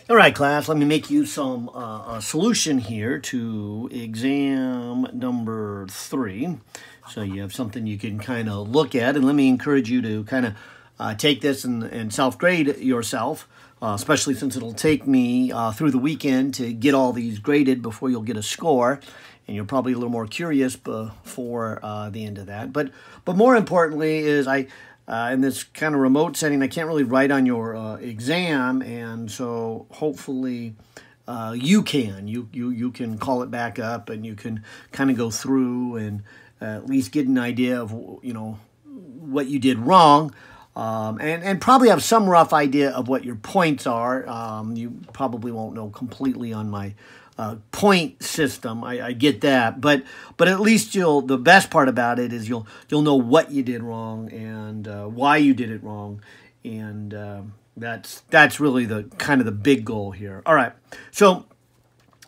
All right, class, let me make you some a solution here to exam number 3. So you have something you can kind of look at, and let me encourage you to kind of take this and self-grade yourself, especially since it'll take me through the weekend to get all these graded before you'll get a score, and you're probably a little more curious before the end of that. But more importantly is in this kind of remote setting, I can't really write on your exam, and so hopefully you can. You can call it back up, and you can kind of go through and at least get an idea of what you did wrong, and probably have some rough idea of what your points are. You probably won't know completely on my point system. I get that, but at least the best part about it is you'll know what you did wrong and why you did it wrong, and that's really the kind of the big goal here. All right, so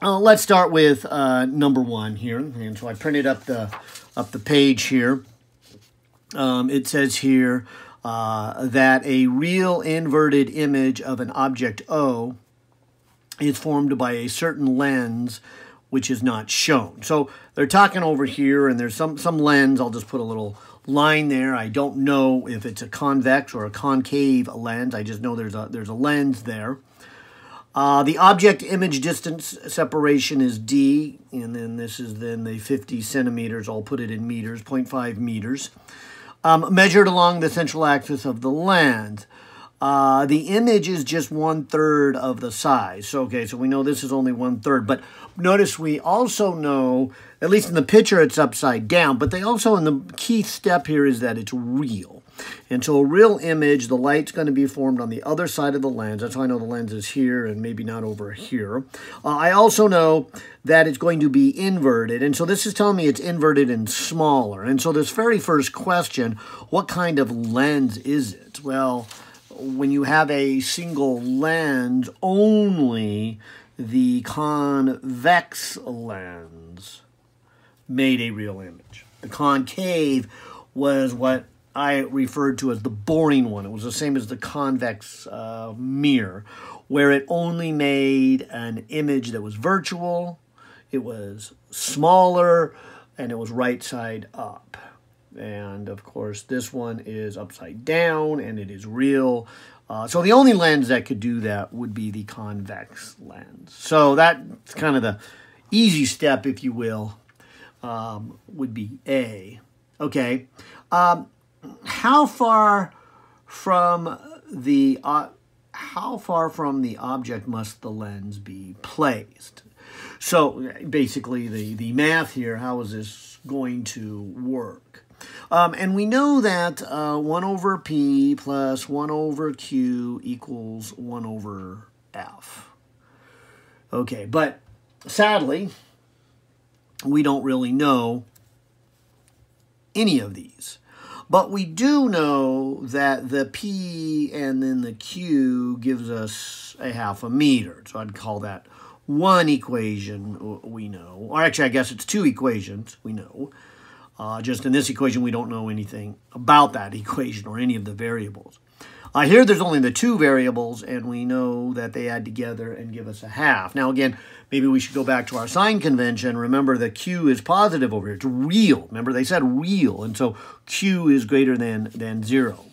let's start with number 1 here, and so I printed up the page here. It says here that a real inverted image of an object O is formed by a certain lens which is not shown. So they're talking over here, and there's some lens. I'll just put a little line there. I don't know if it's a convex or a concave lens. I just know there's a lens there. The object image distance separation is D, and then this is then the 50 centimeters. I'll put it in meters, 0.5 meters. Measured along the central axis of the lens. The image is just 1/3 of the size. So, okay, so we know this is only 1/3. But notice we also know, at least in the picture, it's upside down. But they also, in the key step here, is that it's real. And so a real image, the light's going to be formed on the other side of the lens. That's how I know the lens is here and maybe not over here. I also know that it's going to be inverted. And so this is telling me it's inverted and smaller. And so this very first question, what kind of lens is it? Well, when you have a single lens, only the convex lens made a real image. The concave was what I referred to as the boring one. It was the same as the convex mirror, where it only made an image that was virtual, it was smaller, and it was right side up. And of course, this one is upside down, and it is real. So the only lens that could do that would be the convex lens. So that's kind of the easy step, if you will, would be A. Okay. How far from the object must the lens be placed? So basically, the math here, how is this going to work? And we know that 1 over P plus 1 over Q equals 1 over F. Okay, but sadly, we don't really know any of these. But we do know that the P and then the Q gives us a 1/2 meter. So I'd call that one equation we know. Or actually, I guess it's 2 equations we know. Just in this equation, we don't know anything about that equation or any of the variables. Here, there's only the 2 variables, and we know that they add together and give us a 1/2. Now, again, maybe we should go back to our sign convention. Remember, the Q is positive over here. It's real. Remember, they said real, and so Q is greater than 0.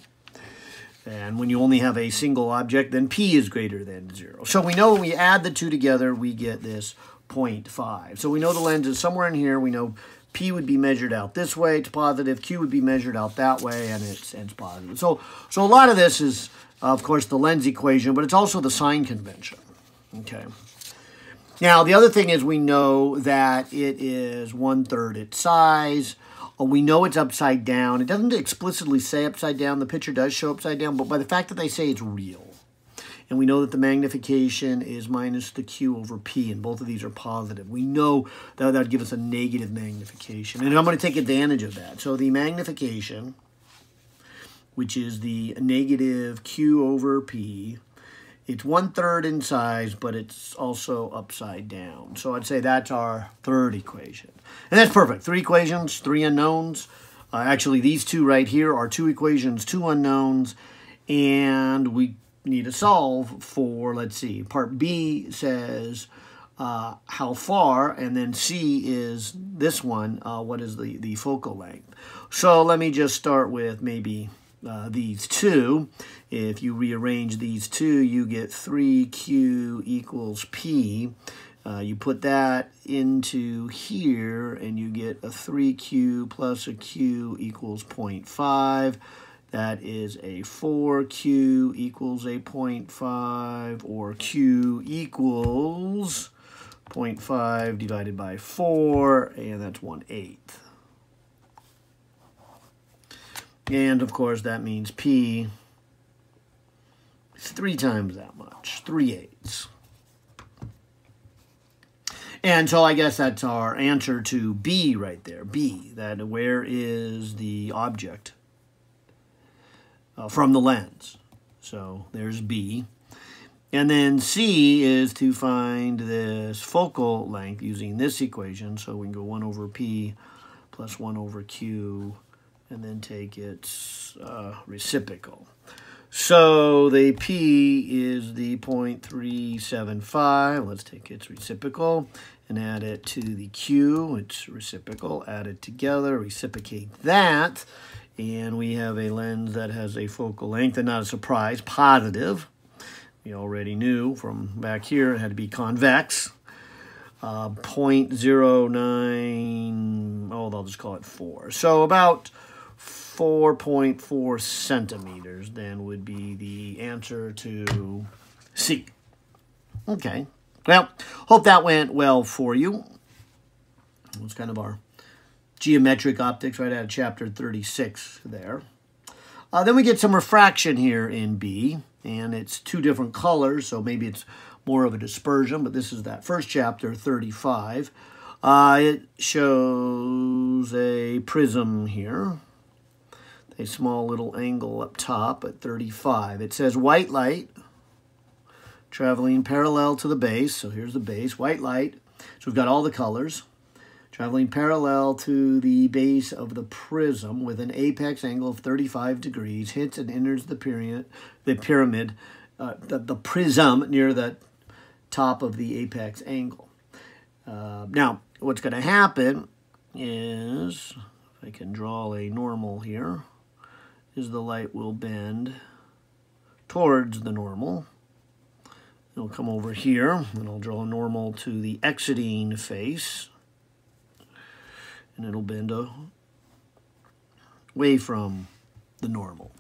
And when you only have a single object, then P is greater than 0. So we know when we add the 2 together, we get this 0.5. So we know the lens is somewhere in here. We know P would be measured out this way, it's positive. Q would be measured out that way, and it's positive. So a lot of this is, of course, the lens equation, but it's also the sign convention. Okay. Now, the other thing is we know that it is 1/3 its size. We know it's upside down. It doesn't explicitly say upside down. The picture does show upside down, but by the fact that they say it's real. And we know that the magnification is minus the Q over P, and both of these are positive. We know that would give us a negative magnification, and I'm going to take advantage of that. So the magnification, which is the negative Q over P, it's 1/3 in size, but it's also upside down. So I'd say that's our third equation. And that's perfect. 3 equations, 3 unknowns. Actually, these 2 right here are 2 equations, 2 unknowns, and we need to solve for, let's see, part B says how far, and then C is this one, what is the focal length. So let me just start with maybe these two. If you rearrange these two, you get 3Q equals P. You put that into here, and you get a 3Q plus a Q equals 0.5. That is a 4Q equals a 0.5, or Q equals 0.5 divided by 4, and that's 1/8. And, of course, that means P is 3 times that much, 3/8. And so I guess that's our answer to B right there. B, that where is the object from the lens. So there's B. And then C is to find this focal length using this equation. So we can go 1 over P plus 1 over Q, and then take its reciprocal. So the P is the 0.375. Let's take its reciprocal and add it to the Q. Its reciprocal, add it together, reciprocate that, and we have a lens that has a focal length, and not a surprise, positive. We already knew from back here it had to be convex. 0.09, I'll just call it 4. So about 4.4 centimeters then would be the answer to C. Okay. Well, hope that went well for you. It was kind of our geometric optics right out of chapter 36 there. Then we get some refraction here in B, and it's 2 different colors, so maybe it's more of a dispersion, but this is that first chapter, 35. It shows a prism here, a small little angle up top at 35. It says white light traveling parallel to the base. So here's the base, white light. So we've got all the colors. Traveling parallel to the base of the prism with an apex angle of 35 degrees, hits and enters the pyramid, the prism near the top of the apex angle. Now, what's going to happen is, if I can draw a normal here, is the light will bend towards the normal. It'll come over here, and I'll draw a normal to the exiting face, and it'll bend away from the normal.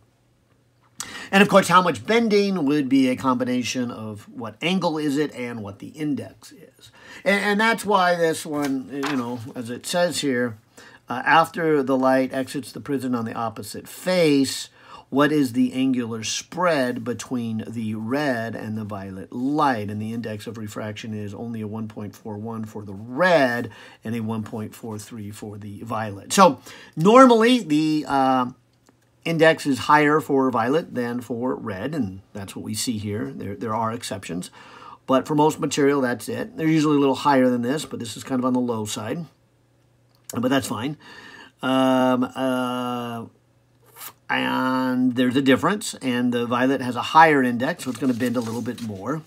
And of course, how much bending would be a combination of what angle is it and what the index is. And that's why this one, you know, as it says here, after the light exits the prism on the opposite face, what is the angular spread between the red and the violet light? And the index of refraction is only a 1.41 for the red and a 1.43 for the violet. So normally the index is higher for violet than for red, and that's what we see here. There are exceptions. But for most material, that's it. They're usually a little higher than this, but this is kind of on the low side. But that's fine. And there's a difference, and the violet has a higher index, so it's going to bend a little bit more.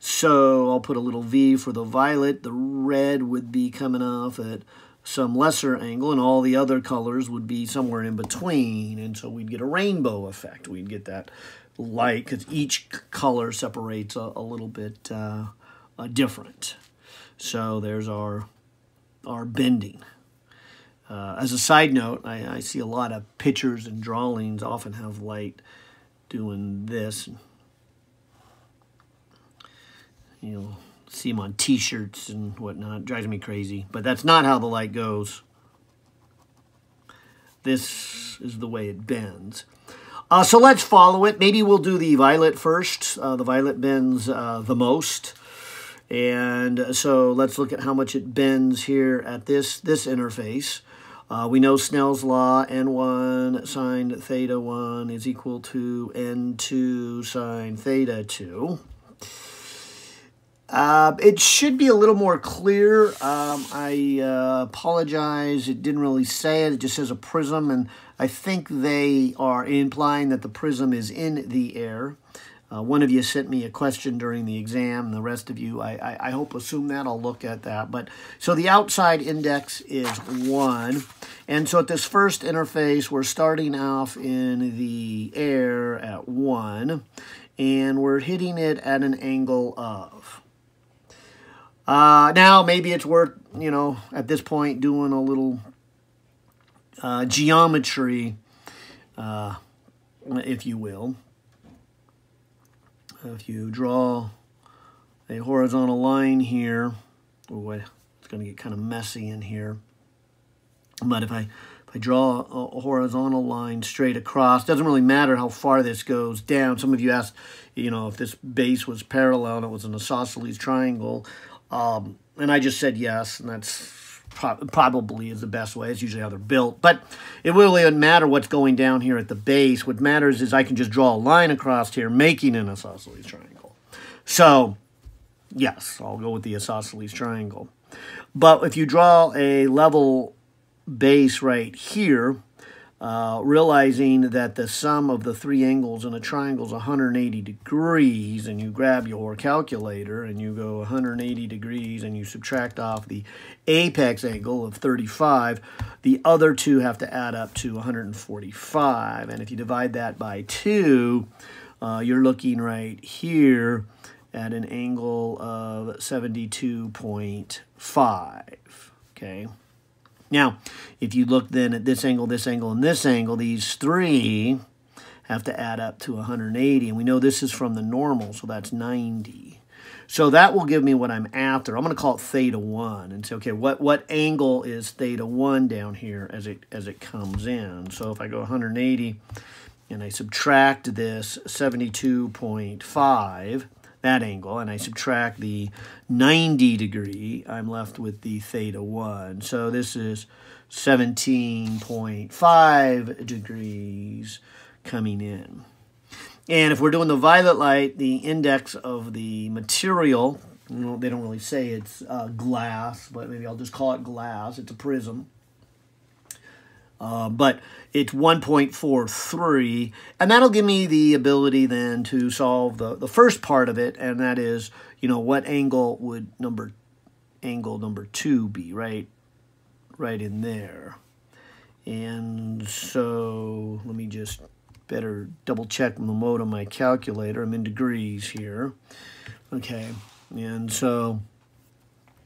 So I'll put a little V for the violet. The red would be coming off at some lesser angle, and all the other colors would be somewhere in between, and so we'd get a rainbow effect. We'd get that light, because each color separates a little bit different. So there's our bending. As a side note, I see a lot of pictures and drawings often have light doing this. You know, see them on T-shirts and whatnot. It drives me crazy. But that's not how the light goes. This is the way it bends. So let's follow it. Maybe we'll do the violet first. The violet bends the most. And so let's look at how much it bends here at this interface. We know Snell's law, N1 sine theta 1 is equal to N2 sine theta 2. It should be a little more clear. I apologize. It didn't really say it. It just says a prism, and I think they are implying that the prism is in the air. One of you sent me a question during the exam, and the rest of you, I hope, assume that. I'll look at that. But so the outside index is 1. And so at this first interface, we're starting off in the air at 1, and we're hitting it at an angle of. Now, maybe it's worth, at this point, doing a little geometry, if you will. If you draw a horizontal line here, it's going to get kind of messy in here. But if I draw a horizontal line straight across, doesn't really matter how far this goes down. Some of you asked, if this base was parallel and it was an isosceles triangle, and I just said yes, and that's probably is the best way. It's usually how they're built. But it really doesn't matter what's going down here at the base. What matters is I can just draw a line across here, making an isosceles triangle. So, yes, I'll go with the isosceles triangle. But if you draw a level base right here, realizing that the sum of the 3 angles in a triangle is 180 degrees, and you grab your calculator and you go 180 degrees and you subtract off the apex angle of 35, the other two have to add up to 145. And if you divide that by 2, you're looking right here at an angle of 72.5, okay? Now, if you look then at this angle, and this angle, these 3 have to add up to 180. And we know this is from the normal, so that's 90. So that will give me what I'm after. I'm going to call it theta 1 and say, okay, what angle is theta 1 down here as it comes in? So if I go 180 and I subtract this 72.5, that angle, and I subtract the 90 degree, I'm left with the theta 1. So this is 17.5 degrees coming in. And if we're doing the violet light, the index of the material, they don't really say it's glass, but maybe I'll just call it glass. It's a prism. But it's 1.43, and that'll give me the ability then to solve the first part of it, and that is, what angle would angle number 2 be, right in there. And so let me just better double check the mode on my calculator. I'm in degrees here. Okay, and so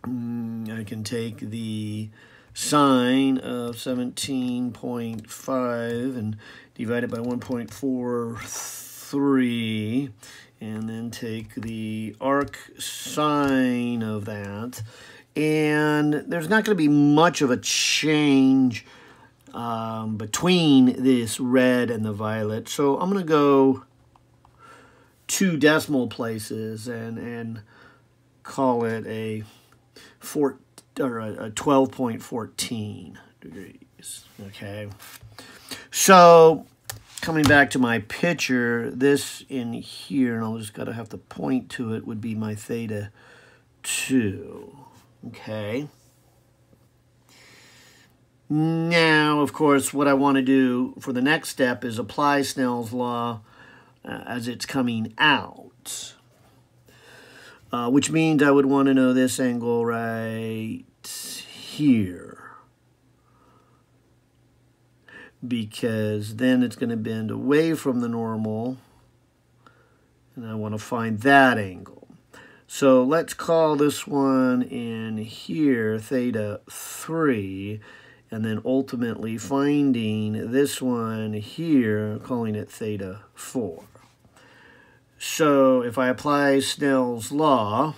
I can take the sine of 17.5 and divide it by 1.43, and then take the arc sine of that. And there's not going to be much of a change between this red and the violet. So I'm going to go 2 decimal places and call it a 12.14 degrees, okay? So, coming back to my picture, this in here, and I'll just have to point to it, would be my theta 2, okay? Now, of course, what I want to do for the next step is apply Snell's law as it's coming out. Which means I would want to know this angle right here, because then it's going to bend away from the normal, and I want to find that angle. So let's call this one in here theta 3, and then ultimately finding this one here, calling it theta 4. So if I apply Snell's law,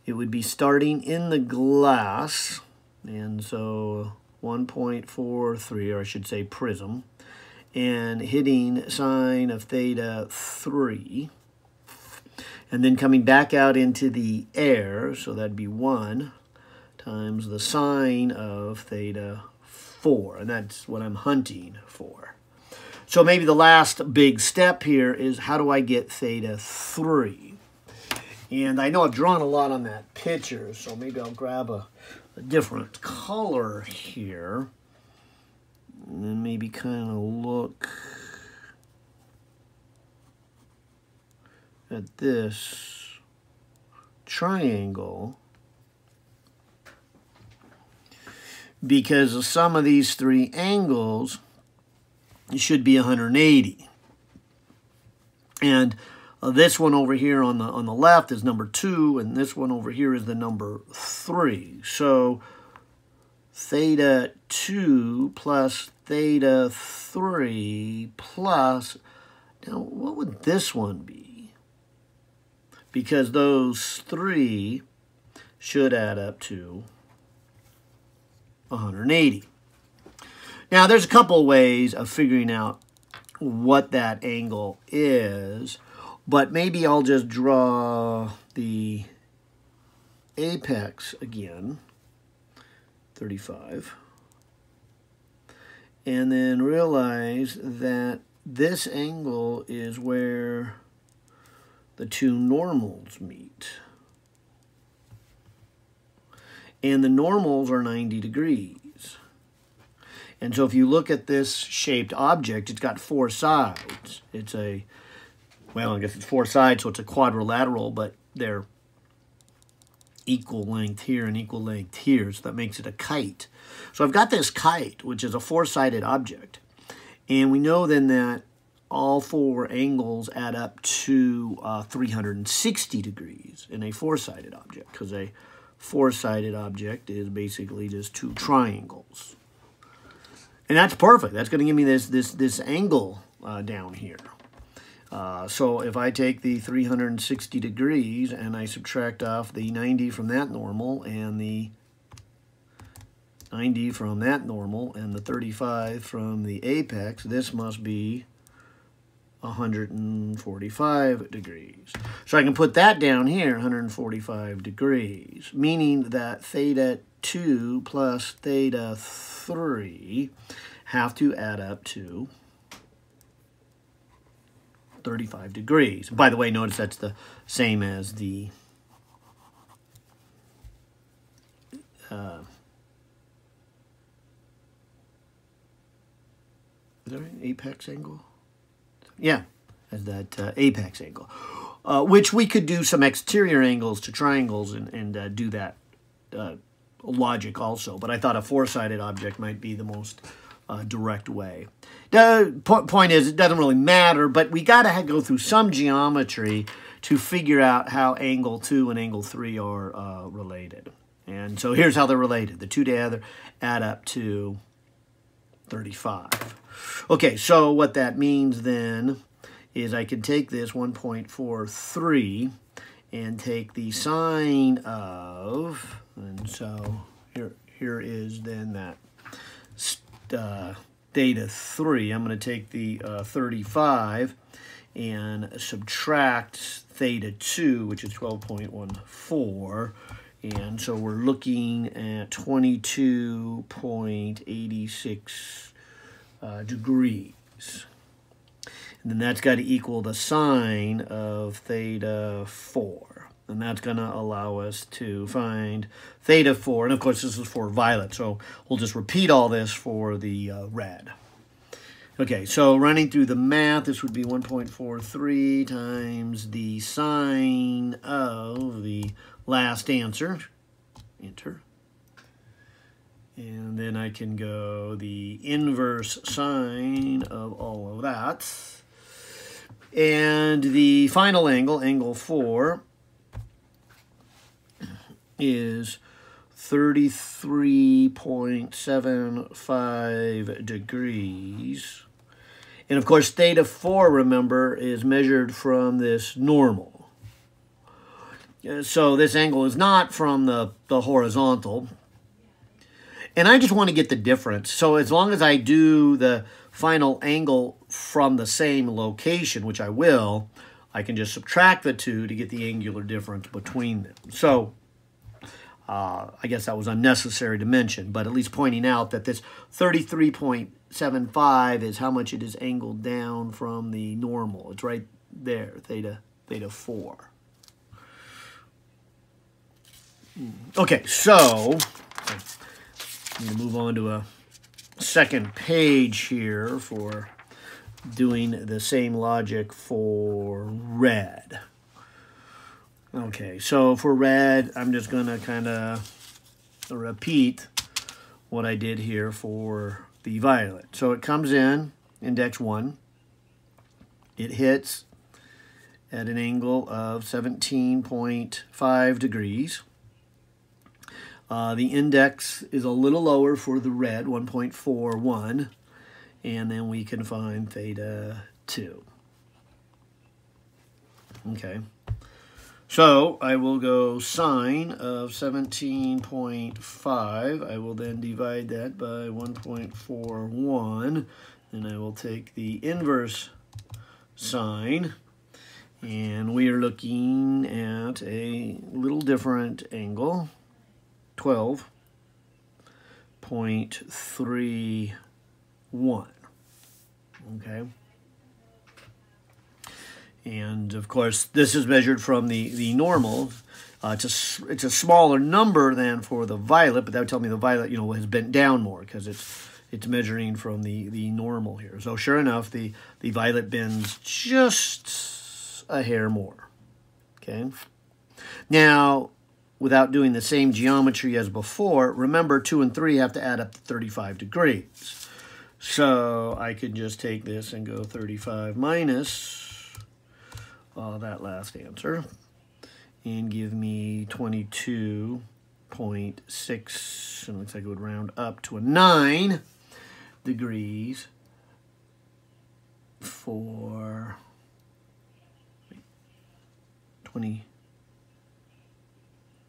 it would be starting in the glass, and so 1.43, or I should say prism, and hitting sine of theta 3, and then coming back out into the air, so that'd be 1 times the sine of theta 4, and that's what I'm hunting for. So maybe the last big step here is, how do I get theta 3? And I know I've drawn a lot on that picture, so maybe I'll grab a different color here. And then maybe kind of look at this triangle, because the sum of these three angles should be 180. And this one over here on the left is number 2, and this one over here is the number 3. So theta 2 plus theta 3 plus, now what would this one be? Because those 3 should add up to 180. Now there's a couple ways of figuring out what that angle is, but maybe I'll just draw the apex again, 35, and then realize that this angle is where the two normals meet. And the normals are 90 degrees. And so if you look at this shaped object, it's got 4 sides. It's a, well, I guess it's 4 sides, so it's a quadrilateral, but they're equal length here and equal length here, so that makes it a kite. So I've got this kite, which is a 4-sided object. And we know then that all 4 angles add up to 360 degrees in a 4-sided object, because a 4-sided object is basically just 2 triangles. And that's perfect. That's going to give me this angle down here. So if I take the 360 degrees and I subtract off the 90 from that normal and the 90 from that normal and the 35 from the apex, this must be 145 degrees. So I can put that down here, 145 degrees, meaning that theta 2 plus theta 3 have to add up to 35 degrees. By the way, notice that's the same as the is that an apex angle? Yeah, as that apex angle, which we could do some exterior angles to triangles and do that logic also, but I thought a 4-sided object might be the most direct way. The point is, it doesn't really matter, but we got to go through some geometry to figure out how angle 2 and angle 3 are related. And so here's how they're related. The two together add up to 35. Okay, so what that means then is I can take this 1.43 and take the sine of, and so here is then that theta 3. I'm going to take the 35 and subtract theta 2, which is 12.14. And so we're looking at 22.86 degrees. And then that's got to equal the sine of theta 4. And that's going to allow us to find theta 4. And of course, this is for violet, so we'll just repeat all this for the red. Okay, so running through the math, this would be 1.43 times the sine of the last answer. Enter. And then I can go the inverse sine of all of that. And the final angle, angle 4, is 33.75 degrees. And of course, theta 4, remember, is measured from this normal. So this angle is not from the horizontal. And I just want to get the difference. So as long as I do the final angle from the same location, which I will, I can just subtract the 2 to get the angular difference between them. So I guess that was unnecessary to mention, but at least pointing out that this 33.75 is how much it is angled down from the normal. It's right there, theta 4. Okay, so I'm going to move on to a second page here for doing the same logic for red. Okay, so for red, I'm just going to kind of repeat what I did here for the violet. So it comes in, index 1. It hits at an angle of 17.5 degrees. The index is a little lower for the red, 1.41. And then we can find theta 2. Okay. So I will go sine of 17.5. I will then divide that by 1.41. And I will take the inverse sine. And we are looking at a little different angle, 12.31. Okay. And of course, this is measured from the normal. It's a smaller number than for the violet, but that would tell me the violet, has bent down more because it's measuring from the normal here. So sure enough, the violet bends just a hair more. Okay. Now, without doing the same geometry as before, remember 2 and 3 have to add up to 35 degrees. So I could just take this and go 35 minus that last answer and give me 22.6, and it looks like it would round up to a 9 degrees for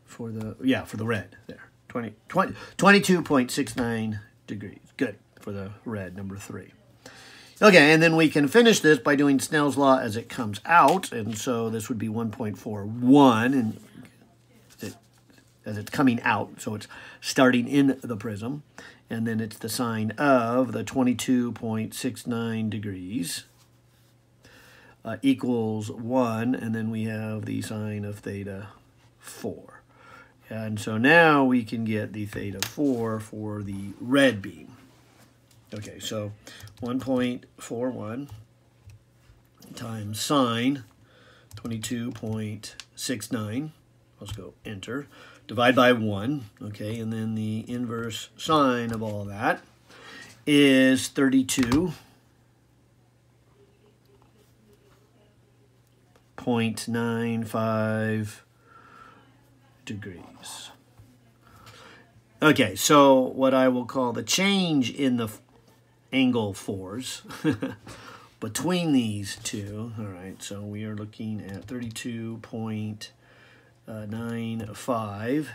for the red there. 22.69 degrees. Good for the red, number 3. Okay, and then we can finish this by doing Snell's law as it comes out, and so this would be 1.41 and as it's coming out, so it's starting in the prism, and then it's the sine of the 22.69 degrees equals 1, and then we have the sine of theta 4. And so now we can get the theta 4 for the red beam. Okay, so 1.41 times sine 22.69. Let's go enter. Divide by 1. Okay, and then the inverse sine of all that is 32.95 degrees. Okay, so what I will call the change in the angle 4s between these two. All right, so we are looking at 32.95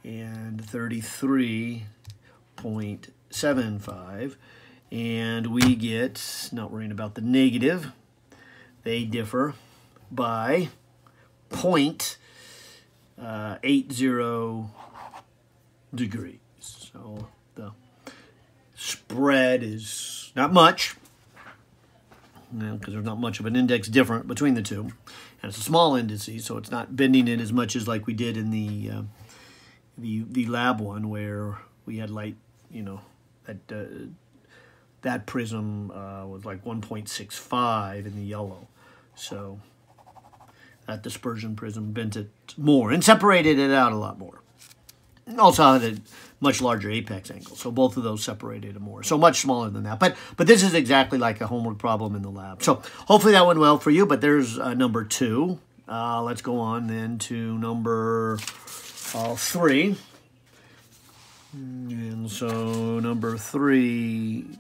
and 33.75, and we get, not worrying about the negative, they differ by 0.80 degrees. So the spread is not much, because there's not much of an index difference between the two, and it's a small indices, so it's not bending it as much as like we did in the lab one where we had light, that prism was like 1.65 in the yellow, so that dispersion prism bent it more and separated it out a lot more. Also had a much larger apex angle, so both of those separated it more. So much smaller than that. But this is exactly like a homework problem in the lab. So hopefully that went well for you, but there's number 2. Let's go on then to number 3. And so number 3,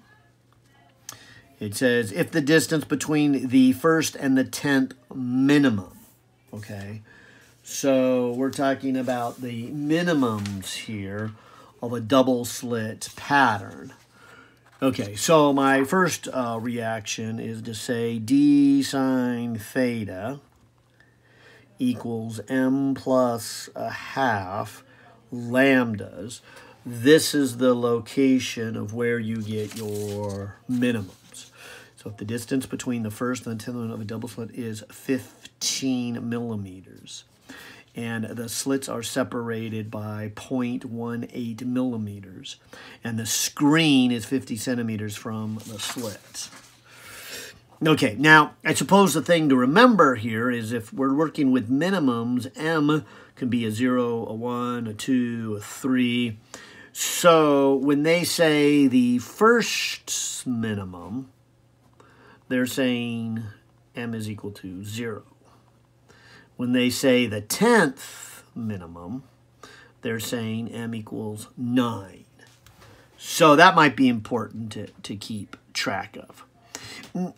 it says, if the distance between the first and the 10th minimum, okay? So we're talking about the minimums here of a double slit pattern. Okay, so my first reaction is to say d sine theta equals m plus a half lambdas. This is the location of where you get your minimums. So if the distance between the first and the 10th of a double slit is 15 millimeters, and the slits are separated by 0.18 millimeters, and the screen is 50 centimeters from the slit. Okay, now I suppose the thing to remember here is if we're working with minimums, m can be a 0, a 1, a 2, a 3. So when they say the first minimum, they're saying m is equal to 0. When they say the 10th minimum, they're saying m equals 9. So that might be important to keep track of.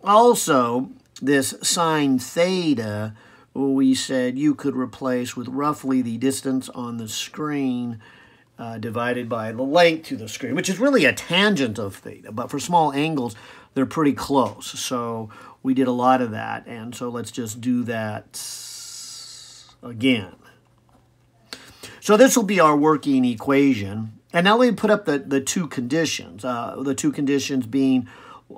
Also, this sine theta, we said you could replace with roughly the distance on the screen divided by the length to the screen, which is really a tangent of theta. But for small angles, they're pretty close. So we did a lot of that. And so let's just do that again. So this will be our working equation. And now let me put up the two conditions. The two conditions being,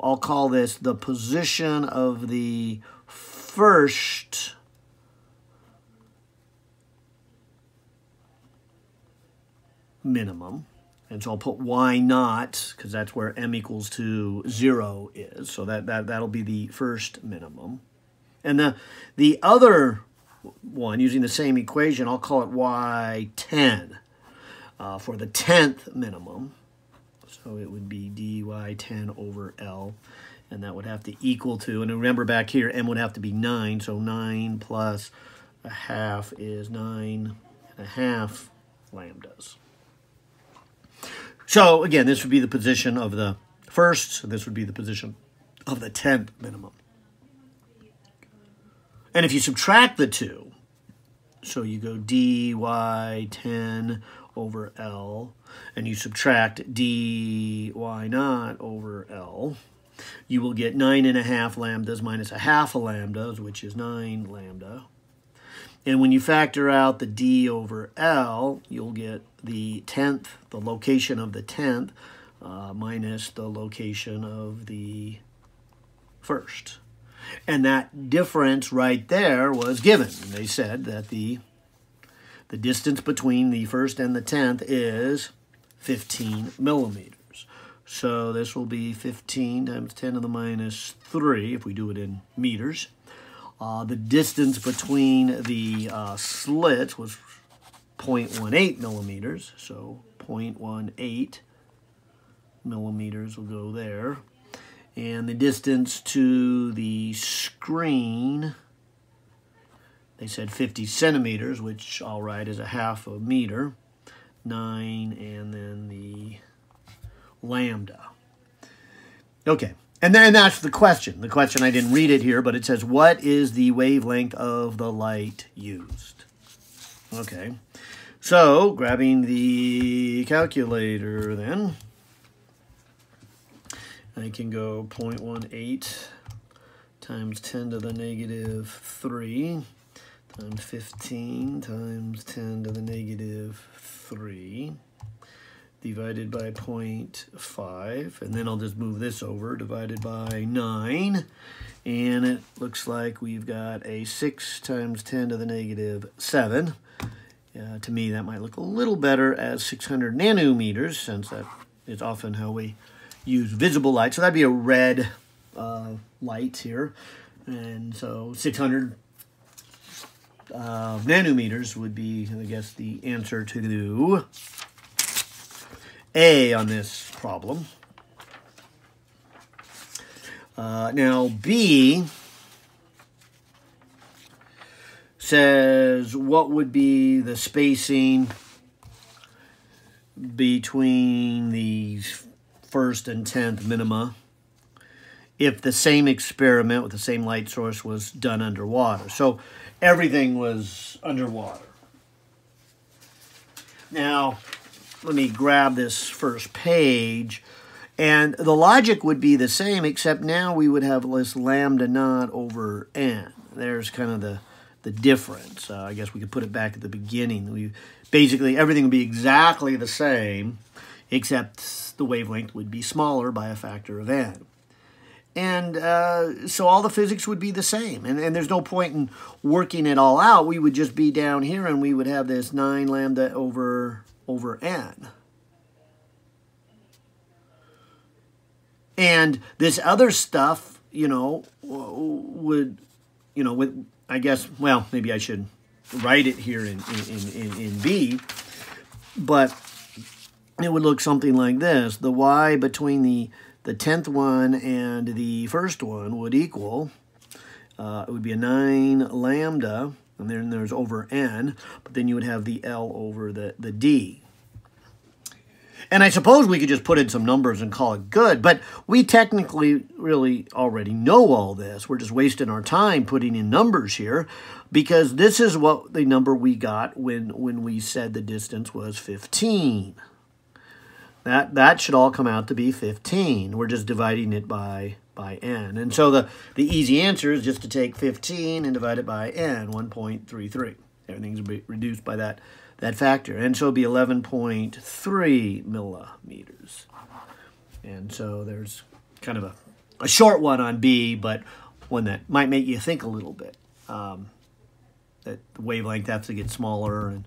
I'll call this the position of the first minimum. And so I'll put y naught, because that's where m equals to 0 is. So that'll be the first minimum. And the other one, using the same equation, I'll call it y10 for the 10th minimum. So it would be dy10 over L, and that would have to equal to, and remember back here, m would have to be 9, so 9 plus a half is 9.5 lambdas. So again, this would be the position of the first, this would be the position of the 10th minimum. And if you subtract the two, so you go dy10 over L, and you subtract dy naught over L, you will get 9.5 lambdas minus a half a lambda, which is 9 lambda. And when you factor out the d over L, you'll get the 10th, the location of the 10th, minus the location of the first. And that difference right there was given. They said that the distance between the first and the 10th is 15 millimeters. So this will be 15 times 10 to the minus 3, if we do it in meters. The distance between the slits was 0.18 millimeters, so 0.18 millimeters will go there. And the distance to the screen, they said 50 centimeters, which I'll write as a half a meter, 9, and then the lambda. Okay, and then that's the question. The question, I didn't read it here, but it says, what is the wavelength of the light used? Okay, so grabbing the calculator then, I can go 0.18 times 10 to the negative 3 times 15 times 10 to the negative 3 divided by 0.5, and then I'll just move this over, divided by 9, and it looks like we've got a 6 times 10 to the negative 7. To me, that might look a little better as 600 nanometers, since that is often how we use visible light. So that'd be a red light here, and so 600 nanometers would be, I guess, the answer to A on this problem. Now B says, what would be the spacing between these first and 10th minima if the same experiment with the same light source was done underwater? So everything was underwater. Now, let me grab this first page, and the logic would be the same, except now we would have this lambda naught over n. There's kind of the difference. I guess we could put it back at the beginning. Basically, everything would be exactly the same, except the wavelength would be smaller by a factor of n. And so all the physics would be the same. And there's no point in working it all out. We would just be down here, and we would have this 9 lambda over n. And this other stuff you know, would, you know, with, I guess, well, maybe I should write it here in B, but it would look something like this. The y between the 10th one and the first one would equal, it would be a 9 lambda, and then there's over n, but then you would have the L over the D. And I suppose we could just put in some numbers and call it good, but we technically really already know all this. We're just wasting our time putting in numbers here, because this is what the number we got when we said the distance was 15. That should all come out to be 15. We're just dividing it by n. And so the easy answer is just to take 15 and divide it by n, 1.33. Everything's reduced by that factor. And so it'll be 11.3 millimeters. And so there's kind of a short one on B, but one that might make you think a little bit. That the wavelength has to get smaller, and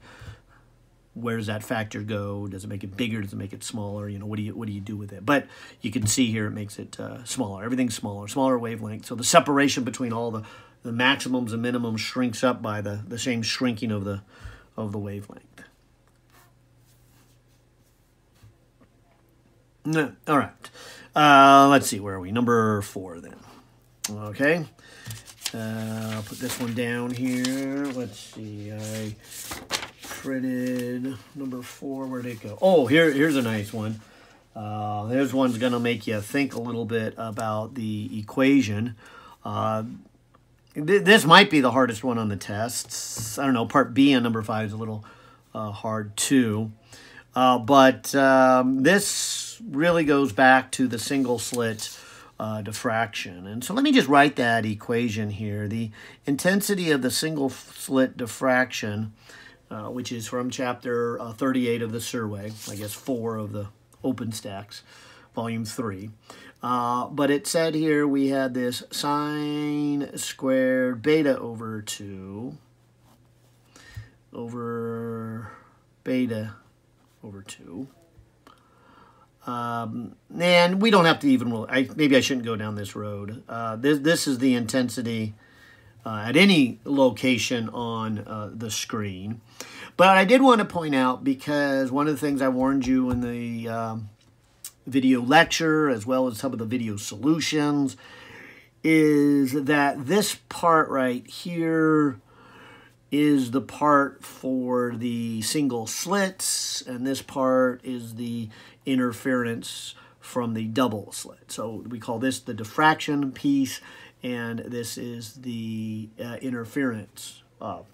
where does that factor go? Does it make it bigger? Does it make it smaller? You know, what do you do with it? But you can see here it makes it smaller. Everything's smaller wavelength. So the separation between all the maximums and minimums shrinks up by the same shrinking of the wavelength. No, all right. Let's see, where are we? Number 4 then. Okay. I'll put this one down here. Let's see. I printed number 4. Where'd it go? Oh, here's a nice one. There's one's going to make you think a little bit about the equation. This might be the hardest one on the tests. I don't know. Part B on number 5 is a little hard too. But this really goes back to the single slit diffraction. And so let me just write that equation here. The intensity of the single slit diffraction, which is from chapter 38 of the survey, I guess 4 of the OpenStax, volume 3. But it said here we had this sine squared beta over 2 over beta over 2. And we don't have to even, maybe I shouldn't go down this road. This is the intensity at any location on the screen. But I did want to point out, because one of the things I warned you in the video lecture, as well as some of the video solutions, is that this part right here is the part for the single slits, and this part is the interference from the double slit. So we call this the diffraction piece, and this is the interference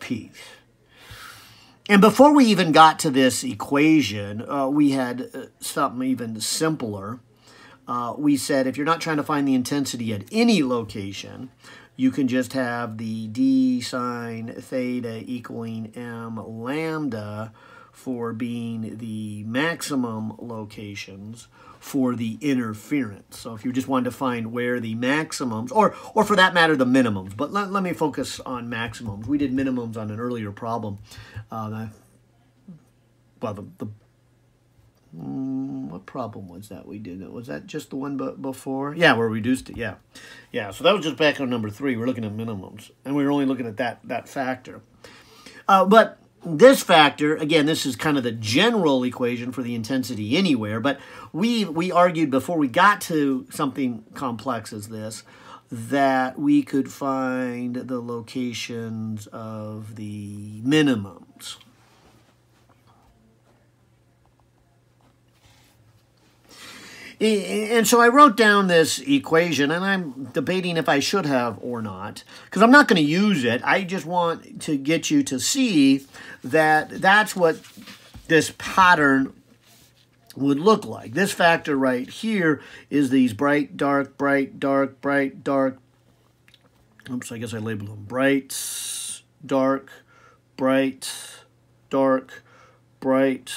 piece. And before we even got to this equation, we had something even simpler. We said if you're not trying to find the intensity at any location, you can just have the d sine theta equaling m lambda for being the maximum locations for the interference. So if you just wanted to find where the maximums, or for that matter, the minimums, but let me focus on maximums. We did minimums on an earlier problem. What problem was that we did? Was that just the one before? Yeah, we reduced it, yeah. Yeah, so that was just back on number 3. We're looking at minimums, and we were only looking at that factor. But this factor, again, this is kind of the general equation for the intensity anywhere, but we argued before we got to something complex as this that we could find the locations of the minimums. And so I wrote down this equation, and I'm debating if I should have or not, because I'm not going to use it. I just want to get you to see that that's what this pattern would look like. This factor right here is these bright, dark, bright, dark, bright, dark. Oops, I guess I labeled them bright, dark, bright, dark, bright,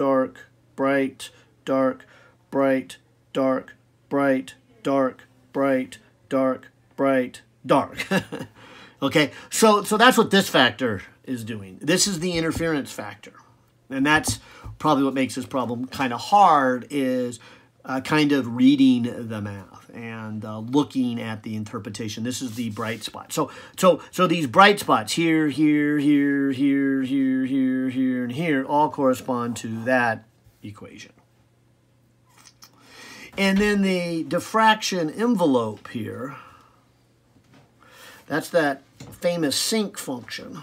dark, bright, dark, bright, dark, bright, dark, bright, dark, bright, dark. Okay, so that's what this factor is doing. This is the interference factor. And that's probably what makes this problem kind of hard, is kind of reading the math. and looking at the interpretation. This is the bright spot. So these bright spots here, here, here, here, here, here, here, and here all correspond to that equation. And then the diffraction envelope here, that's that famous sinc function.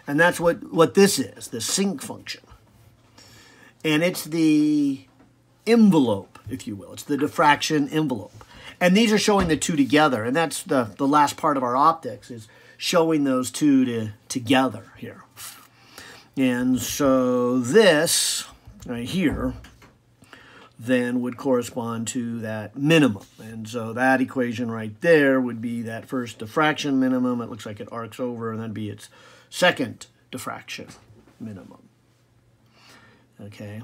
And that's what this is, the sinc function. And it's the envelope, if you will. It's the diffraction envelope. And these are showing the two together. And that's the last part of our optics, is showing those two together here. And so this right here then would correspond to that minimum. And so that equation right there would be that first diffraction minimum. It looks like it arcs over, and that'd be its second diffraction minimum. Okay.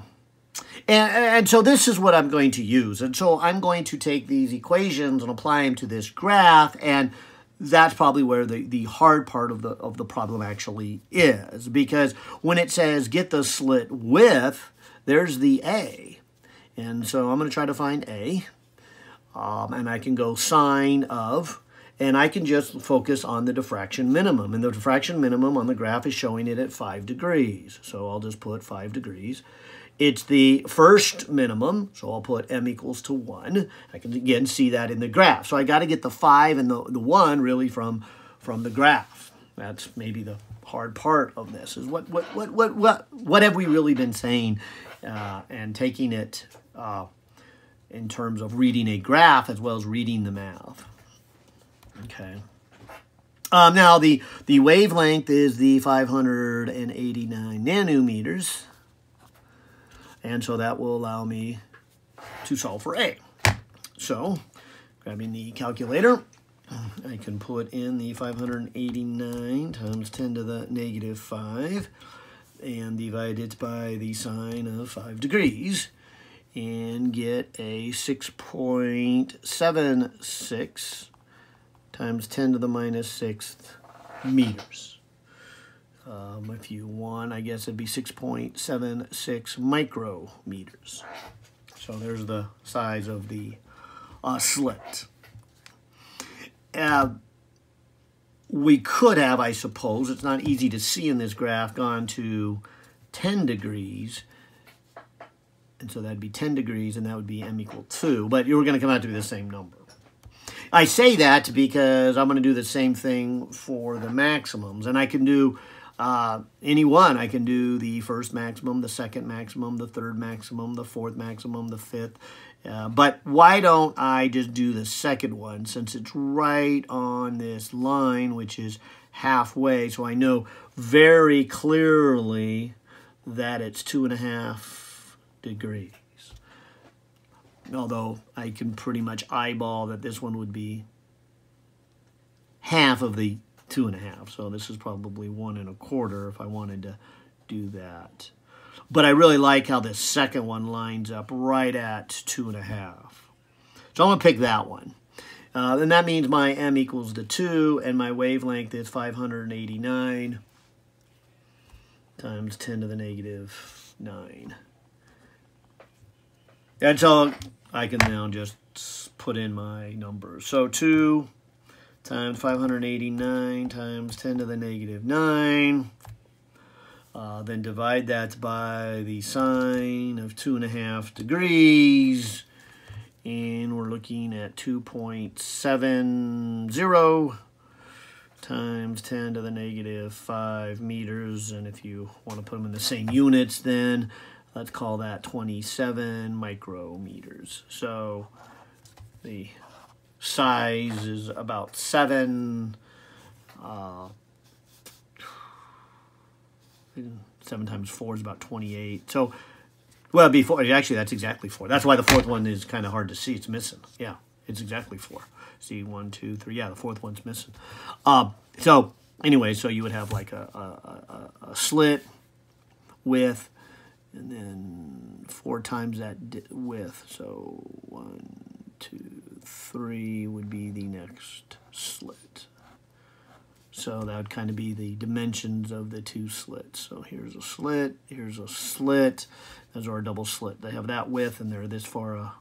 And so this is what I'm going to use. And so I'm going to take these equations and apply them to this graph, and that's probably where the hard part of the problem actually is. Because when it says get the slit width, there's the A. And so I'm going to try to find A. And I can go sine of, and I can just focus on the diffraction minimum. And the diffraction minimum on the graph is showing it at 5 degrees. So I'll just put 5 degrees. It's the first minimum, so I'll put m equals to 1. I can again see that in the graph. So I got to get the 5 and the 1 really from the graph. That's maybe the hard part of this, is what have we really been saying and taking it in terms of reading a graph as well as reading the math. Okay. Now the wavelength is the 589 nanometers. And so that will allow me to solve for A. So, grabbing the calculator, I can put in the 589 times 10 to the negative 5 and divide it by the sine of 5 degrees and get a 6.76 times 10 to the minus 6th meters. If you want, I guess it'd be 6.76 micrometers. So there's the size of the slit. We could have, I suppose, it's not easy to see in this graph, gone to 10 degrees. And so that'd be 10 degrees, and that would be m equal 2. But you're going to come out to be the same number. I say that because I'm going to do the same thing for the maximums. And I can do any one. I can do the first maximum, the second maximum, the third maximum, the fourth maximum, the fifth. But why don't I just do the second one, since it's right on this line, which is halfway, so I know very clearly that it's 2.5 degrees. Although I can pretty much eyeball that this one would be half of the 2.5. So this is probably 1 1/4 if I wanted to do that. But I really like how this second one lines up right at 2.5. So I'm going to pick that one. And that means my m equals to 2, and my wavelength is 589 times 10 to the negative 9. And so I can now just put in my numbers. So 2 times 589 times 10 to the negative 9. Then divide that by the sine of 2.5 degrees. And we're looking at 2.70 times 10 to the negative 5 meters. And if you want to put them in the same units, then let's call that 27 micrometers. So the size is about 7 times 4 is about 28. So, well, it'd be 4. Actually, that's exactly 4. That's why the fourth one is kind of hard to see. It's missing. Yeah, it's exactly 4. See, 1, 2, 3. Yeah, the fourth one's missing. So anyway, so you would have like a slit width, and then 4 times that width. So 1, 2, 3 would be the next slit. So that would kind of be the dimensions of the two slits. So here's a slit, here's a slit. Those are a double slit. They have that width, and they're this far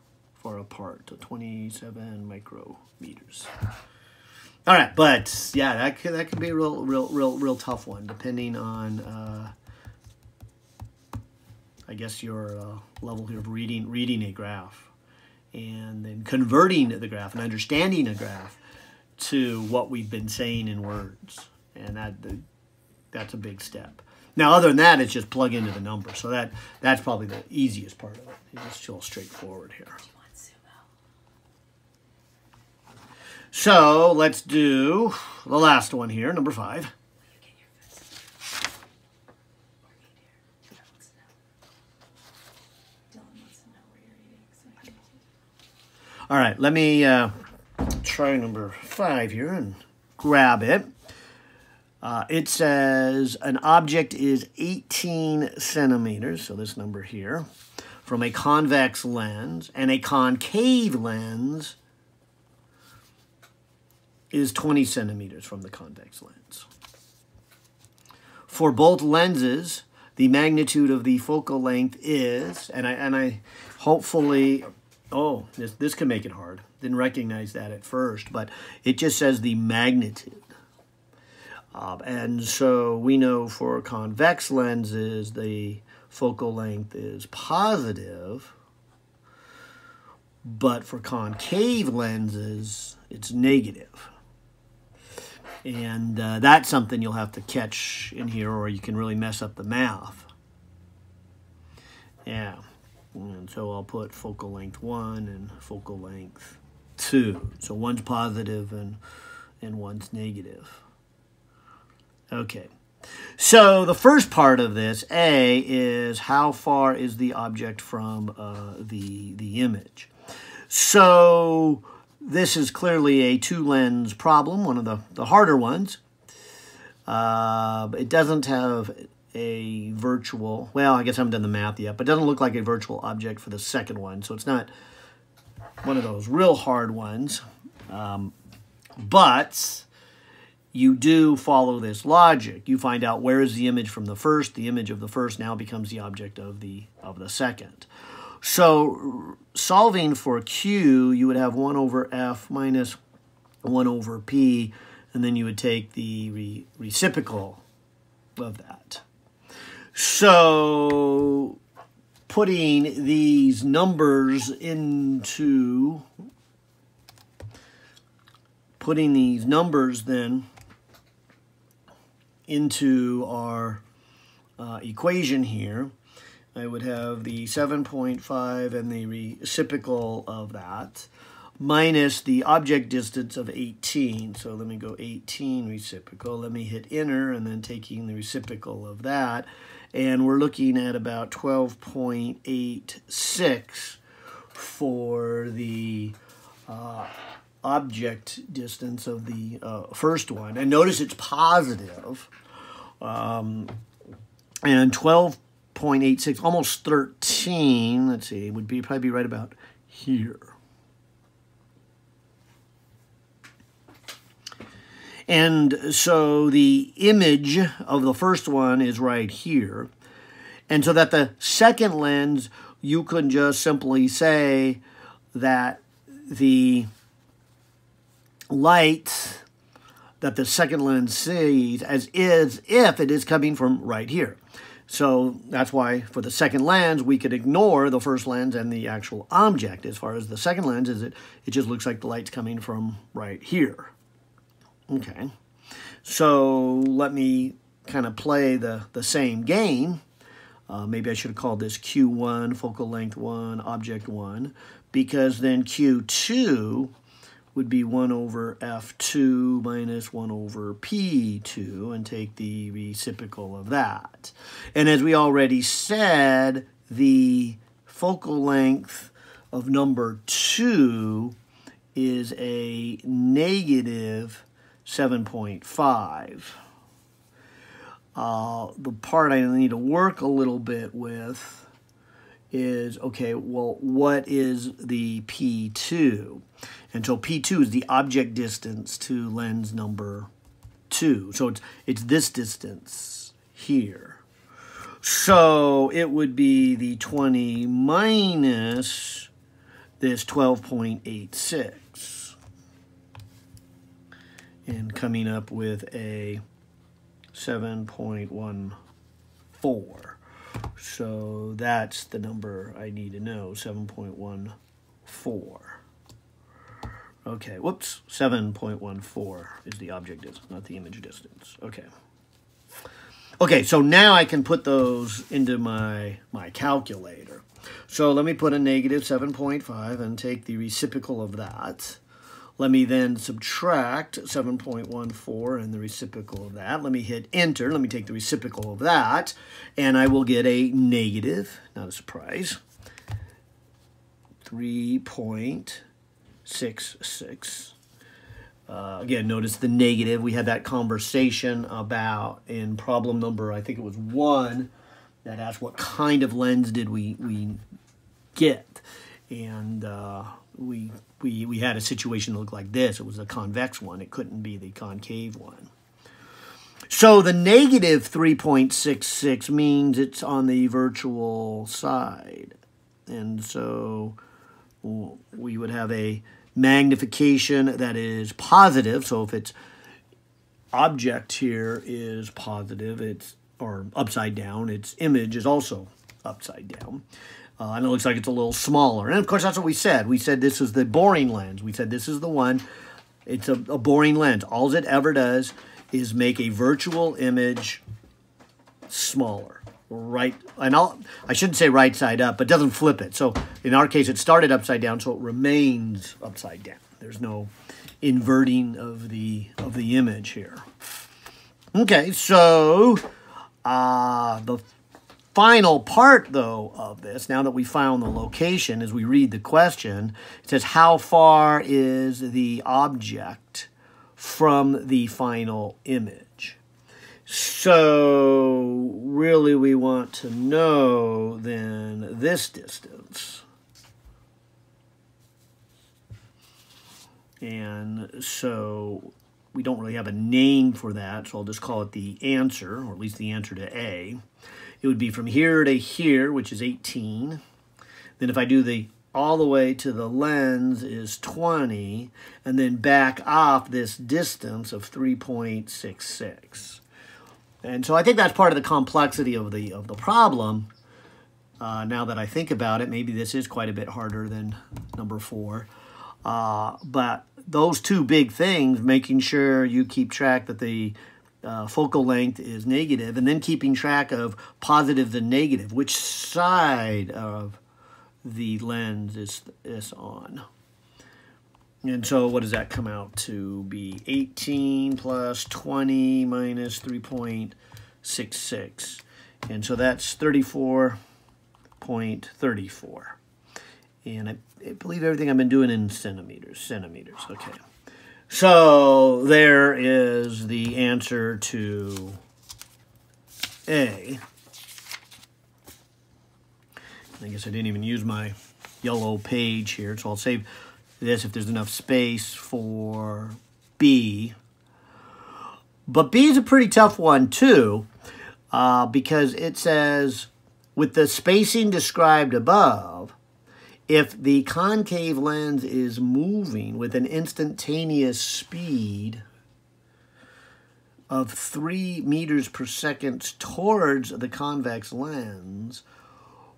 far apart, so 27 micrometers. All right, but yeah, that could be a real tough one, depending on, I guess, your level here of reading a graph, and then converting the graph and understanding a graph to what we've been saying in words, and that's a big step. Now, other than that, it's just plug into the number, so that's probably the easiest part of it. It's still straightforward here. So let's do the last one here, number 5. All right, let me try number 5 here and grab it. It says an object is 18 centimeters, so this number here, from a convex lens, and a concave lens is 20 centimeters from the convex lens. For both lenses, the magnitude of the focal length is, and I hopefully, oh, this can make it hard. Didn't recognize that at first, but it just says the magnitude. And so we know for convex lenses, the focal length is positive, but for concave lenses, it's negative. And that's something you'll have to catch in here, or you can really mess up the math. Yeah, and so I'll put focal length 1 and focal length 2. So one's positive and one's negative. Okay, so the first part of this, A, is how far is the object from the image. So this is clearly a 2-lens problem, one of the harder ones. It doesn't have a virtual, well, I guess I haven't done the math yet, but it doesn't look like a virtual object for the second one, so it's not one of those real hard ones. But you do follow this logic. You find out where is the image from the first. The image of the first now becomes the object of the second. So solving for Q, you would have 1 over F minus 1 over P, and then you would take the reciprocal of that. So putting these numbers into, then into our equation here, I would have the 7.5 and the reciprocal of that, minus the object distance of 18. So let me go 18 reciprocal. Let me hit enter, and then taking the reciprocal of that. And we're looking at about 12.86 for the object distance of the first one. And notice it's positive. And 12.86, almost 13, let's see, would be probably right about here. And so the image of the first one is right here. And so that the second lens, you can just simply say that the light that the second lens sees as is if it is coming from right here. So that's why for the second lens, we could ignore the first lens and the actual object. As far as the second lens, it just looks like the light's coming from right here. Okay, so let me kind of play the same game. Maybe I should have called this Q1, focal length 1, object 1, because then Q2 would be 1 over F2 minus 1 over P2, and take the reciprocal of that. And as we already said, the focal length of number 2 is a negative 7.5. The part I need to work a little bit with is, okay, well, what is the P2? And so P2 is the object distance to lens number 2. So it's this distance here. So it would be the 20 minus this 12.86 and coming up with a 7.14. So that's the number I need to know, 7.14. Okay, whoops, 7.14 is the object distance, not the image distance. Okay. Okay, so now I can put those into my calculator. So let me put a negative 7.5 and take the reciprocal of that. Let me then subtract 7.14 and the reciprocal of that. Let me hit enter. Let me take the reciprocal of that. And I will get a negative, not a surprise, 3.66. Again, notice the negative. We had that conversation about in problem number, I think it was 1, that asked what kind of lens did we get. And we had a situation that looked like this. It was a convex one. It couldn't be the concave one. So the negative 3.66 means it's on the virtual side. And so we would have a magnification that is positive. So if its object here is positive, or upside down, its image is also upside down. And it looks like it's a little smaller. And of course, that's what we said. We said this is the boring lens. We said this is the one. It's a boring lens. All it ever does is make a virtual image smaller. Right, and I shouldn't say right side up, but it doesn't flip it. So in our case, it started upside down, so it remains upside down. There's no inverting of the image here. Okay, so the final part, though, of this, now that we found the location, as we read the question, it says, how far is the object from the final image? So really we want to know then this distance. And so we don't really have a name for that, so I'll just call it the answer, or at least the answer to A. It would be from here to here, which is 18. Then if I do the all the way to the lens is 20, and then back off this distance of 3.66. And so I think that's part of the complexity of the problem. Now that I think about it, maybe this is quite a bit harder than number 4. But those two big things, making sure you keep track that the focal length is negative, and then keeping track of positives and negative, which side of the lens is on. And so what does that come out to be? 18 plus 20 minus 3.66. And so that's 34.34. And I believe everything I've been doing in centimeters. Okay. So there is the answer to A. I guess I didn't even use my yellow page here, so I'll save this if there's enough space for B. But B is a pretty tough one too, because it says, with the spacing described above, if the concave lens is moving with an instantaneous speed of 3 meters per second towards the convex lens,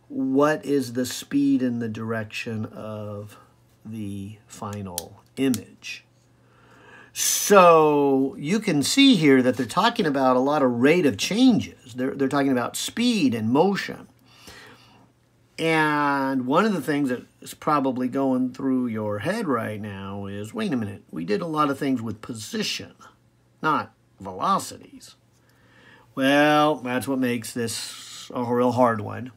what is the speed in the direction of the final image? So you can see here that they're talking about a lot of rate of changes. They're talking about speed and motion. And one of the things that is probably going through your head right now is, wait a minute, we did a lot of things with position, not velocities. Well, that's what makes this a real hard one,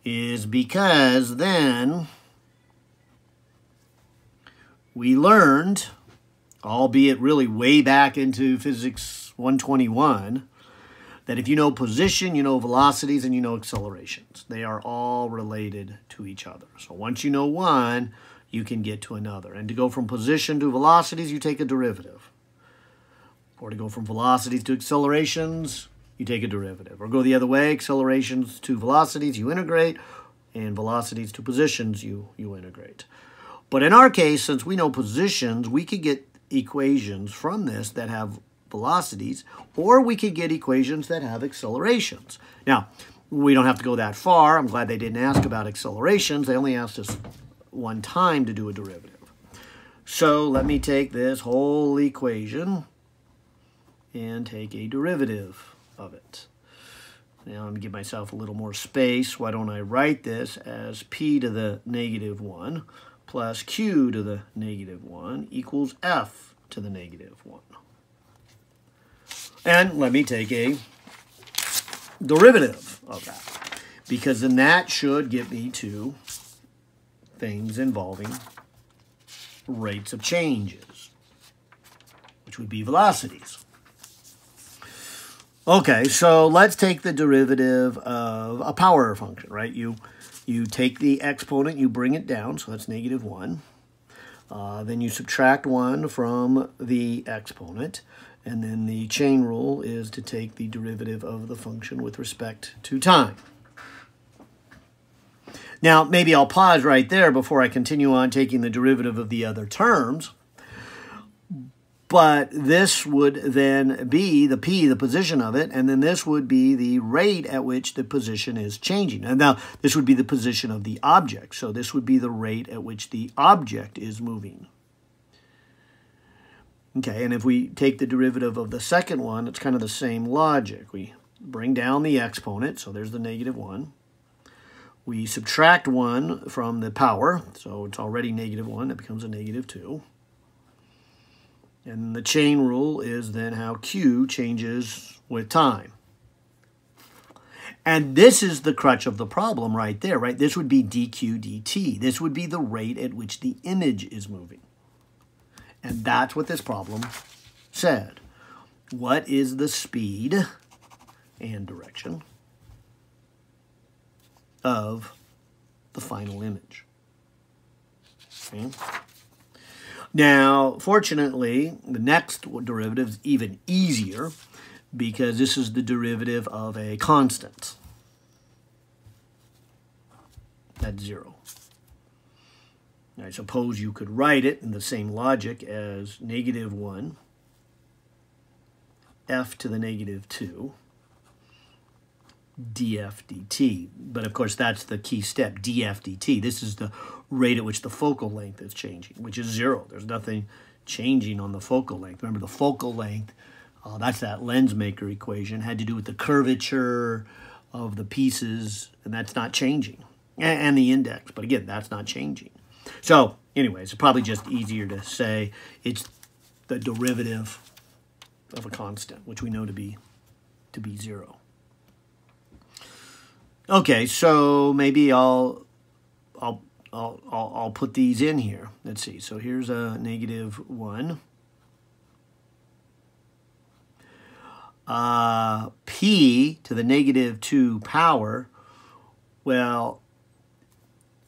is because then we learned, albeit really way back into Physics 121, that if you know position, you know velocities, and you know accelerations. They are all related to each other. So once you know one, you can get to another. And to go from position to velocities, you take a derivative. Or to go from velocities to accelerations, you take a derivative. Or go the other way, accelerations to velocities, you integrate, and velocities to positions, you integrate. But in our case, since we know positions, we could get equations from this that have velocities, or we could get equations that have accelerations. Now, we don't have to go that far. I'm glad they didn't ask about accelerations. They only asked us one time to do a derivative. So let me take this whole equation and take a derivative of it. Now I'm going to give myself a little more space. Why don't I write this as p to the -1 plus q to the -1 equals f to the -1. And let me take a derivative of that, because then that should get me to things involving rates of changes, which would be velocities. Okay, so let's take the derivative of a power function, right? You take the exponent, you bring it down, so that's -1. Then you subtract 1 from the exponent, and then the chain rule is to take the derivative of the function with respect to time. Now, maybe I'll pause right there before I continue on taking the derivative of the other terms. But this would then be the p, the position of it, and then this would be the rate at which the position is changing. And now this would be the position of the object. So this would be the rate at which the object is moving. Okay, and if we take the derivative of the second one, it's kind of the same logic. We bring down the exponent, so there's the -1. We subtract 1 from the power, so it's already -1, it becomes a -2. And the chain rule is then how q changes with time. And this is the crutch of the problem right there, right? This would be dq dt. This would be the rate at which the image is moving. And that's what this problem said. What is the speed and direction of the final image? Okay. Now, fortunately, the next derivative is even easier because this is the derivative of a constant. That's 0. I suppose you could write it in the same logic as -1 f to the -2 df dt. But of course, that's the key step, df dt. This is the rate at which the focal length is changing, which is 0. There's nothing changing on the focal length. Remember, the focal length, that's that lens maker equation, had to do with the curvature of the pieces, and that's not changing. And the index, but again, that's not changing. So, anyways, it's probably just easier to say it's the derivative of a constant, which we know to be 0. Okay, so maybe I'll put these in here. Let's see. So here's a -1. P to the -2 power. Well,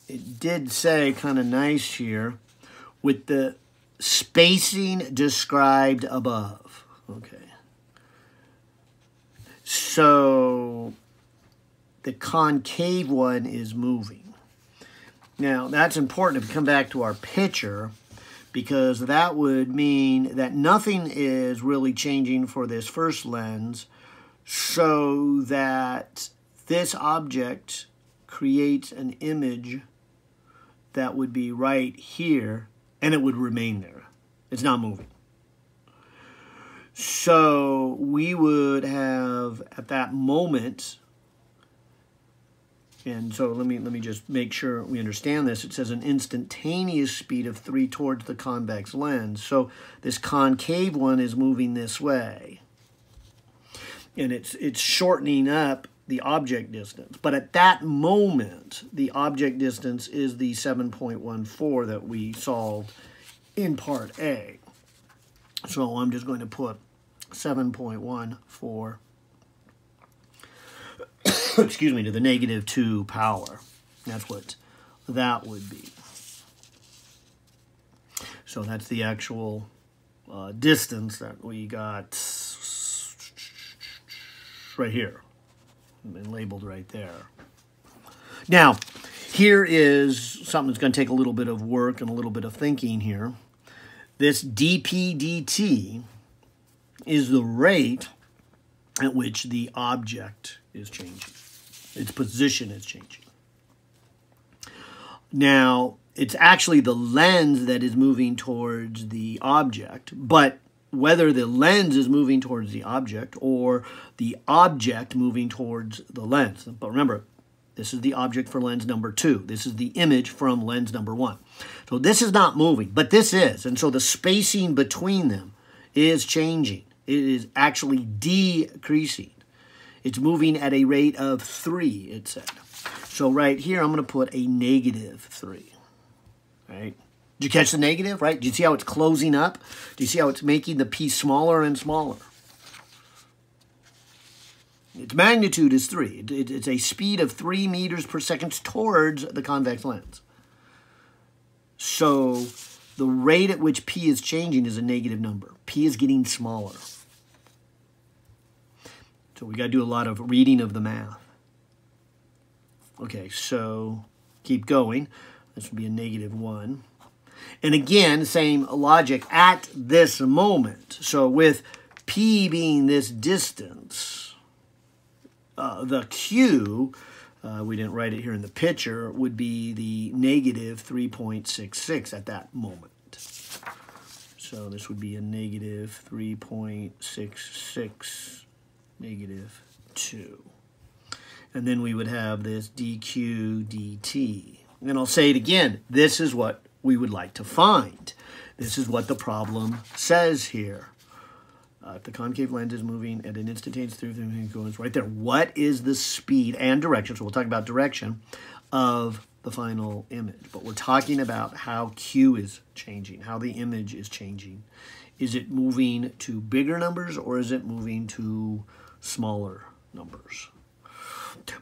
it did say kind of nice here with the spacing described above. Okay. So the concave one is moving. Now, that's important if we come back to our picture, because that would mean that nothing is really changing for this first lens, so that this object creates an image that would be right here, and it would remain there. It's not moving. So we would have, at that moment, and so let me just make sure we understand this. It says an instantaneous speed of 3 towards the convex lens. So this concave one is moving this way. And it's shortening up the object distance. But at that moment, the object distance is the 7.14 that we solved in part A. So I'm just going to put 7.14 excuse me, to the -2 power. That's what that would be. So that's the actual distance that we got right here and labeled right there. Now, here is something that's going to take a little bit of work and a little bit of thinking here. This dp dt is the rate at which the object is changing. Its position is changing. Now, it's actually the lens that is moving towards the object, but whether the lens is moving towards the object or the object moving towards the lens. But remember, this is the object for lens number 2. This is the image from lens number 1. So this is not moving, but this is. And so the spacing between them is changing. It is actually decreasing. It's moving at a rate of 3, it said. So right here, I'm going to put a -3. Right? Did you catch the negative, right? Do you see how it's closing up? Do you see how it's making the piece smaller and smaller? Its magnitude is 3. It's a speed of 3 meters per second towards the convex lens. So the rate at which P is changing is a negative number. P is getting smaller. So we got to do a lot of reading of the math. Okay, so keep going. This would be a -1. And again, same logic at this moment. So with P being this distance, the Q, we didn't write it here in the picture, would be the -3.66 at that moment. So this would be a -3.66, -2. And then we would have this dq dt. And I'll say it again, this is what we would like to find. This is what the problem says here. If the concave lens is moving at an instantaneous goes right there. What is the speed and direction? So we'll talk about direction of the final image. But we're talking about how Q is changing, how the image is changing. Is it moving to bigger numbers or is it moving to smaller numbers?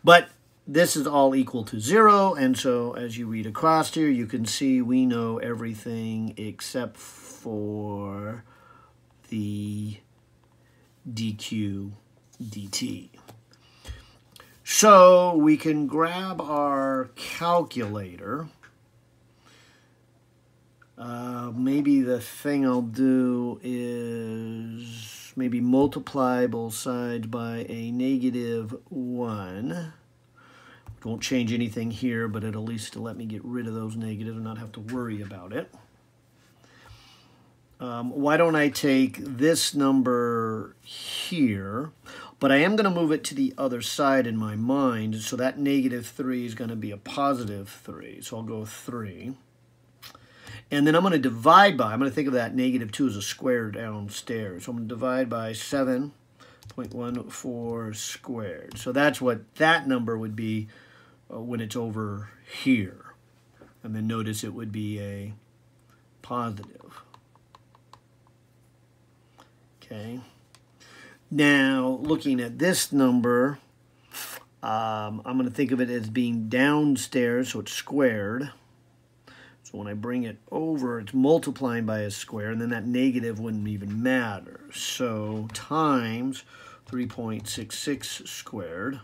But this is all equal to 0, and so as you read across here, you can see we know everything except for the dq dt. So we can grab our calculator. Maybe the thing I'll do is maybe multiply both sides by a -1. Won't change anything here, but it'll at least let me get rid of those negatives and not have to worry about it. Why don't I take this number here, but I am going to move it to the other side in my mind, so that -3 is going to be a +3, so I'll go 3. And then I'm going to divide by, I'm going to think of that -2 as a square downstairs, so I'm going to divide by 7.14 squared. So that's what that number would be when it's over here. And then notice it would be a positive. Okay. Now, looking at this number, I'm going to think of it as being downstairs, so it's squared. So when I bring it over, it's multiplying by a square, and then that negative wouldn't even matter. So times 3.66 squared.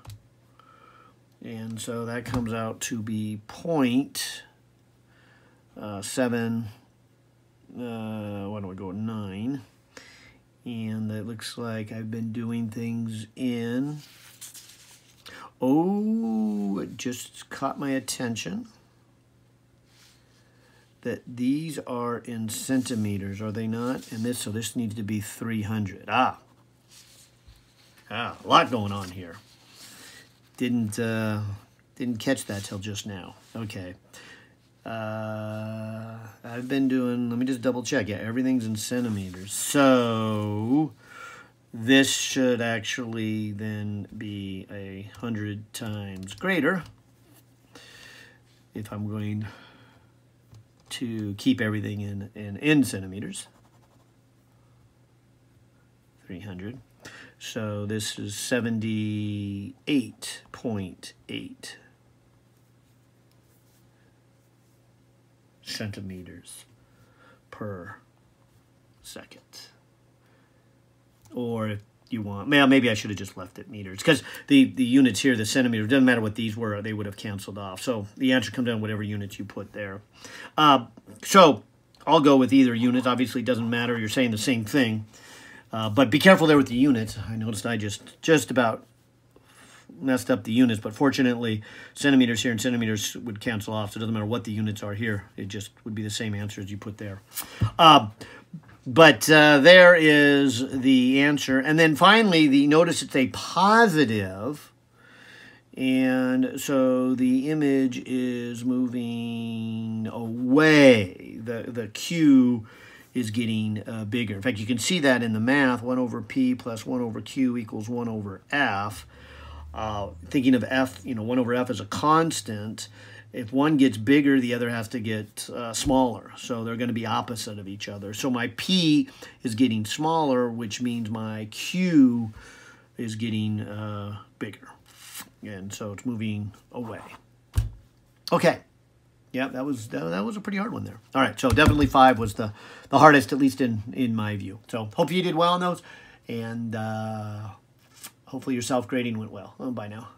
And so that comes out to be 0.7, why don't we go 9? And it looks like I've been doing things in, oh, it just caught my attention that these are in centimeters, are they not? And this, so this needs to be 300. A lot going on here. Didn't catch that till just now. Okay. I've been doing, let me just double check. Yeah, everything's in centimeters. So this should actually then be 100 times greater if I'm going to keep everything in centimeters. 300. So this is 78.8 centimeters per second. Or you want. Well, maybe I should have just left it meters, because the units here, the centimeter, doesn't matter what these were, they would have canceled off. So the answer comes down to whatever units you put there. So I'll go with either units. Obviously, it doesn't matter. You're saying the same thing. But be careful there with the units. I noticed I just about messed up the units, but fortunately, centimeters here and centimeters would cancel off, so it doesn't matter what the units are here. It just would be the same answer as you put there. But there is the answer. And then finally, notice it's a positive. And so the image is moving away. The Q is getting bigger. In fact, you can see that in the math. 1 over P plus 1 over Q equals 1 over F. Thinking of F, 1 over F as a constant. If one gets bigger, the other has to get smaller. So they're going to be opposite of each other. So my P is getting smaller, which means my Q is getting bigger. And so it's moving away. Okay. Yeah, that was a pretty hard one there. All right, so definitely 5 was the hardest, at least in my view. So hopefully you did well on those. And hopefully your self-grading went well. Bye now.